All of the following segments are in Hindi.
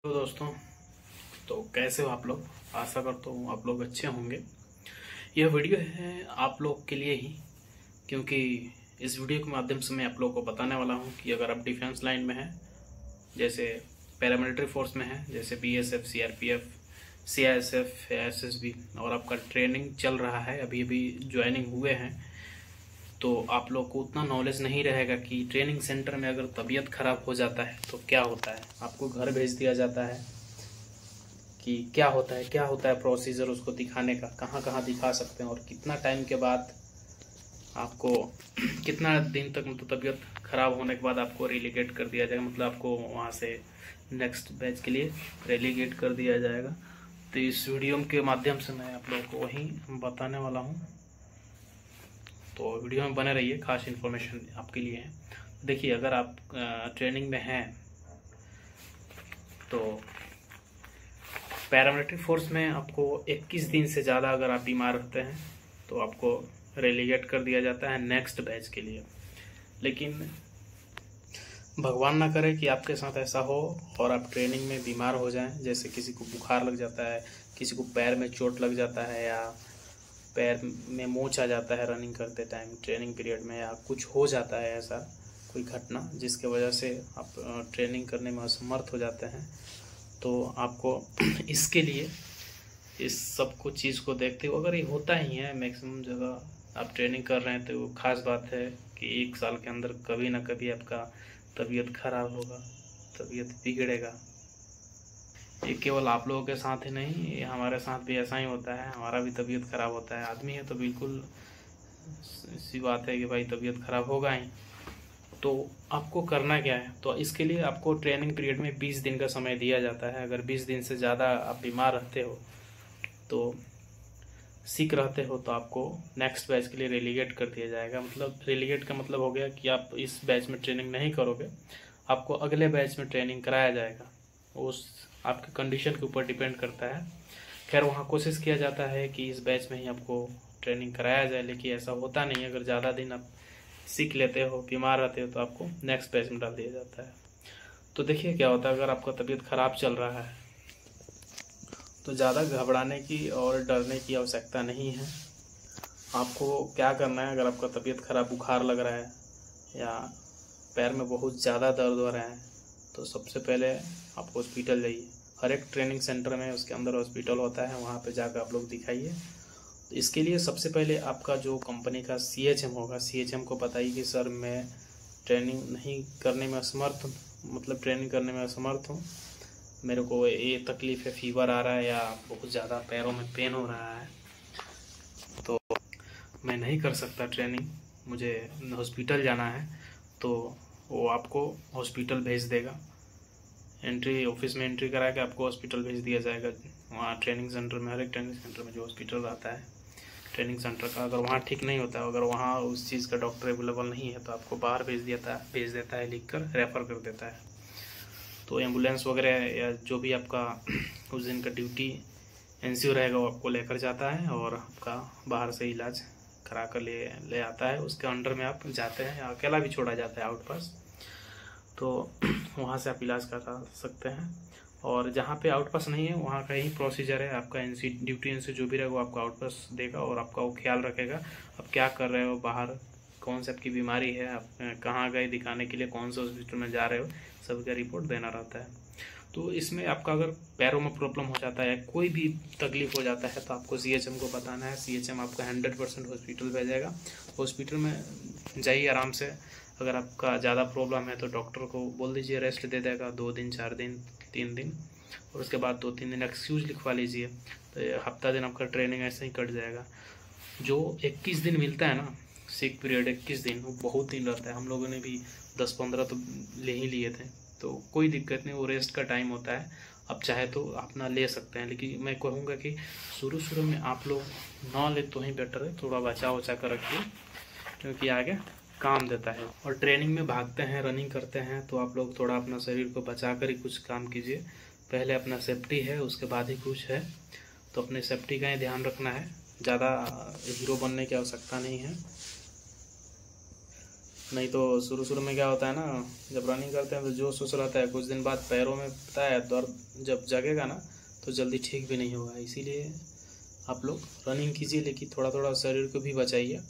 तो दोस्तों, तो कैसे हो आप लोग। आशा करता हूँ आप लोग अच्छे होंगे। यह वीडियो है आप लोग के लिए ही, क्योंकि इस वीडियो के माध्यम से मैं आप लोगों को बताने वाला हूँ कि अगर आप डिफेंस लाइन में हैं, जैसे पैरामिलिट्री फोर्स में हैं, जैसे बीएसएफ, सीआरपीएफ, सीआईएसएफ, एसएसबी, और आपका ट्रेनिंग चल रहा है, अभी अभी ज्वाइनिंग हुए हैं, तो आप लोग को उतना नॉलेज नहीं रहेगा कि ट्रेनिंग सेंटर में अगर तबीयत खराब हो जाता है तो क्या होता है। आपको घर भेज दिया जाता है कि क्या होता है प्रोसीजर उसको दिखाने का, कहाँ कहाँ दिखा सकते हैं और कितना टाइम के बाद आपको कितना दिन तक मतलब तबीयत खराब होने के बाद आपको रेलीगेट कर दिया जाएगा, मतलब आपको वहाँ से नेक्स्ट बैच के लिए रेलीगेट कर दिया जाएगा। तो इस वीडियो के माध्यम से मैं आप लोगों को वही बताने वाला हूँ, तो वीडियो में बने रहिए, खास इन्फॉर्मेशन आपके लिए है। देखिए, अगर आप ट्रेनिंग में हैं तो पैरामिलिट्री फोर्स में आपको 21 दिन से ज़्यादा अगर आप बीमार रहते हैं तो आपको रेलीगेट कर दिया जाता है नेक्स्ट बैच के लिए। लेकिन भगवान ना करे कि आपके साथ ऐसा हो और आप ट्रेनिंग में बीमार हो जाएं, जैसे किसी को बुखार लग जाता है, किसी को पैर में चोट लग जाता है, या पैर में मोच आ जाता है रनिंग करते टाइम ट्रेनिंग पीरियड में, या कुछ हो जाता है ऐसा कोई घटना जिसके वजह से आप ट्रेनिंग करने में असमर्थ हो जाते हैं, तो आपको इसके लिए इस सब कुछ चीज़ को देखते हुए, अगर ये होता ही है मैक्सिमम जगह आप ट्रेनिंग कर रहे हैं, तो खास बात है कि 1 साल के अंदर कभी ना कभी आपका तबीयत खराब होगा, तबीयत बिगड़ेगा। ये केवल आप लोगों के साथ ही नहीं, ये हमारे साथ भी ऐसा ही होता है, हमारा भी तबीयत खराब होता है। आदमी है तो बिल्कुल सी बात है कि भाई तबीयत खराब होगा ही। तो आपको करना क्या है, तो इसके लिए आपको ट्रेनिंग पीरियड में 20 दिन का समय दिया जाता है। अगर 20 दिन से ज़्यादा आप बीमार रहते हो, तो सिक रहते हो, तो आपको नेक्स्ट बैच के लिए रेलीगेट कर दिया जाएगा। मतलब रेलीगेट का मतलब हो गया कि आप इस बैच में ट्रेनिंग नहीं करोगे, आपको अगले बैच में ट्रेनिंग कराया जाएगा। उस आपके कंडीशन के ऊपर डिपेंड करता है। खैर, वहाँ कोशिश किया जाता है कि इस बैच में ही आपको ट्रेनिंग कराया जाए, लेकिन ऐसा होता नहीं है। अगर ज़्यादा दिन आप सीख लेते हो, बीमार रहते हो, तो आपको नेक्स्ट बैच में डाल दिया जाता है। तो देखिए क्या होता है, अगर आपका तबीयत खराब चल रहा है तो ज़्यादा घबराने की और डरने की आवश्यकता नहीं है। आपको क्या करना है, अगर आपका तबीयत खराब, बुखार लग रहा है या पैर में बहुत ज़्यादा दर्द हो रहा है, तो सबसे पहले आप हॉस्पिटल जाइए। हर एक ट्रेनिंग सेंटर में उसके अंदर हॉस्पिटल होता है, वहाँ पे जाकर आप लोग दिखाइए। तो इसके लिए सबसे पहले आपका जो कंपनी का सीएचएम होगा, सीएचएम को बताइए कि सर मैं ट्रेनिंग नहीं करने में असमर्थ हूँ, मतलब ट्रेनिंग करने में असमर्थ हूँ, मेरे को ये तकलीफ़ है, फीवर आ रहा है या बहुत ज़्यादा पैरों में पेन हो रहा है, तो मैं नहीं कर सकता ट्रेनिंग, मुझे हॉस्पिटल जाना है। तो वो आपको हॉस्पिटल भेज देगा। एंट्री ऑफिस में एंट्री करा के आपको हॉस्पिटल भेज दिया जाएगा। वहाँ ट्रेनिंग सेंटर में, हर एक ट्रेनिंग सेंटर में जो हॉस्पिटल आता है ट्रेनिंग सेंटर का, अगर वहाँ ठीक नहीं होता, अगर वहाँ उस चीज़ का डॉक्टर अवेलेबल नहीं है, तो आपको बाहर भेज देता है, लिख कर रेफ़र कर देता है। तो एम्बुलेंस वगैरह या जो भी आपका उस दिन का ड्यूटी एनसीओ रहेगा, वो आपको लेकर जाता है और आपका बाहर से इलाज करा कर ले आता है। उसके अंडर में आप जाते हैं, अकेला भी छोड़ा जाता है आउट पास, तो वहाँ से आप इलाज करा सकते हैं। और जहाँ पे आउट पास नहीं है, वहाँ का ही प्रोसीजर है, आपका एनसी ड्यूटी एनसी जो भी रहेगा वो आपको आउट पास देगा और आपका वो ख्याल रखेगा आप क्या कर रहे हो, बाहर कौन सी आपकी बीमारी है, आप कहाँ गए दिखाने के लिए, कौन से हॉस्पिटल में जा रहे हो, सबका रिपोर्ट देना रहता है। तो इसमें आपका अगर पैरों में प्रॉब्लम हो जाता है, कोई भी तकलीफ हो जाता है, तो आपको सीएचएम को बताना है। सीएचएम आपको 100% हॉस्पिटल भेजेगा। हॉस्पिटल में जाइए आराम से। अगर आपका ज़्यादा प्रॉब्लम है तो डॉक्टर को बोल दीजिए, रेस्ट दे देगा 2 दिन, 4 दिन, 3 दिन, और उसके बाद 2-3 दिन एक्सक्यूज लिखवा लीजिए। तो हफ्ता दिन आपका ट्रेनिंग ऐसे ही कट जाएगा। जो 21 दिन मिलता है ना, सिक पीरियड 21 दिन, वो बहुत दिन रहता है। हम लोगों ने भी 10-15 तो ले ही लिए थे, तो कोई दिक्कत नहीं, वो रेस्ट का टाइम होता है। आप चाहे तो अपना ले सकते हैं, लेकिन मैं कहूँगा कि शुरू में आप लोग ना ले तो ही बेटर है, थोड़ा बचा वचा कर रखिए, क्योंकि आगे काम देता है। और ट्रेनिंग में भागते हैं, रनिंग करते हैं, तो आप लोग थोड़ा अपना शरीर को बचा कर ही कुछ काम कीजिए। पहले अपना सेफ्टी है, उसके बाद ही कुछ है, तो अपने सेफ्टी का ही ध्यान रखना है। ज़्यादा हीरो बनने की आवश्यकता नहीं है। नहीं तो शुरू शुरू में क्या होता है ना, जब रनिंग करते हैं तो जोश वोश रहता है, कुछ दिन बाद पैरों में पता है दर्द जब जगेगा ना तो जल्दी ठीक भी नहीं होगा। इसीलिए आप लोग रनिंग कीजिए, लेकिन थोड़ा थोड़ा शरीर को भी बचाइए।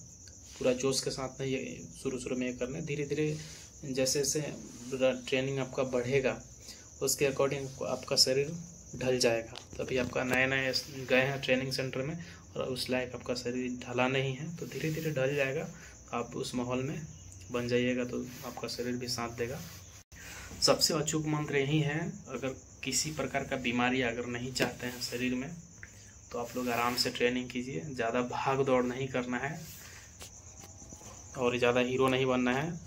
पूरा जोश के साथ नहीं ये शुरू शुरू में ये करना, धीरे धीरे जैसे जैसे ट्रेनिंग आपका बढ़ेगा उसके अकॉर्डिंग आपका शरीर ढल जाएगा। तभी आपका नए नए गए हैं ट्रेनिंग सेंटर में और उस लायक आपका शरीर ढला नहीं है, तो धीरे धीरे ढल जाएगा। आप उस माहौल में बन जाइएगा तो आपका शरीर भी साथ देगा। सबसे अचूक मंत्र यही है, अगर किसी प्रकार का बीमारी अगर नहीं चाहते हैं शरीर में तो आप लोग आराम से ट्रेनिंग कीजिए। ज़्यादा भाग दौड़ नहीं करना है और ज़्यादा हीरो नहीं बनना है,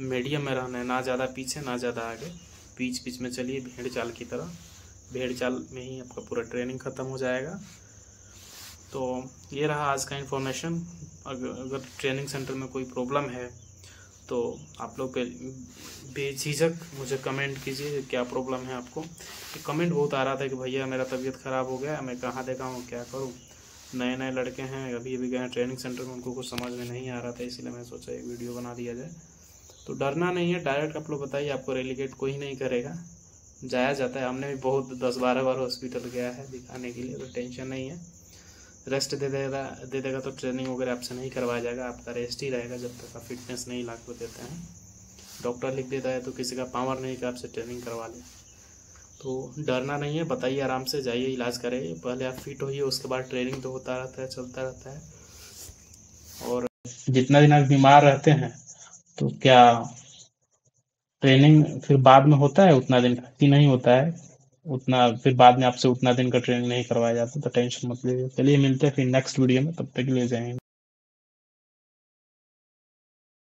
मीडियम में रहना है, ना ज़्यादा पीछे ना ज़्यादा आगे, बीच बीच में चलिए भेड़ चाल की तरह। भेड़ चाल में ही आपका पूरा ट्रेनिंग ख़त्म हो जाएगा। तो ये रहा आज का इन्फॉर्मेशन। अगर ट्रेनिंग सेंटर में कोई प्रॉब्लम है तो आप लोग बेझिझक मुझे कमेंट कीजिए क्या प्रॉब्लम है आपको। कमेंट बहुत आ रहा था कि भैया मेरा तबीयत ख़राब हो गया, मैं कहाँ दिखाऊँ, क्या करूँ। नए नए लड़के हैं, अभी अभी गए हैं ट्रेनिंग सेंटर में, उनको कुछ समझ में नहीं आ रहा था, इसलिए मैं सोचा एक वीडियो बना दिया जाए। तो डरना नहीं है, डायरेक्ट आप लोग बताइए, आपको रेलीगेट कोई नहीं करेगा, जाया जाता है। हमने भी बहुत 10-12 बार हॉस्पिटल गया है दिखाने के लिए, तो टेंशन नहीं है। रेस्ट दे देगा तो ट्रेनिंग वगैरह आपसे नहीं करवाया जाएगा, आपका रेस्ट ही रहेगा जब तक आप फिटनेस नहीं ला के देते हैं। डॉक्टर लिख देता है तो किसी का पावर नहीं कि आपसे ट्रेनिंग करवा ले। तो डरना नहीं है, बताइए, आराम से जाइए, इलाज करिए। पहले आप फिट होइए, उसके बाद ट्रेनिंग तो होता रहता है, चलता रहता है। और जितना दिन आप बीमार रहते हैं तो क्या ट्रेनिंग फिर बाद में होता है, उतना दिन ही नहीं होता है, उतना फिर बाद में आपसे उतना दिन का ट्रेनिंग नहीं करवाया जाता। तो टेंशन मत लीजिए। चलिए मिलते हैं फिर नेक्स्ट वीडियो में, तब तक के लिए जय हिंद।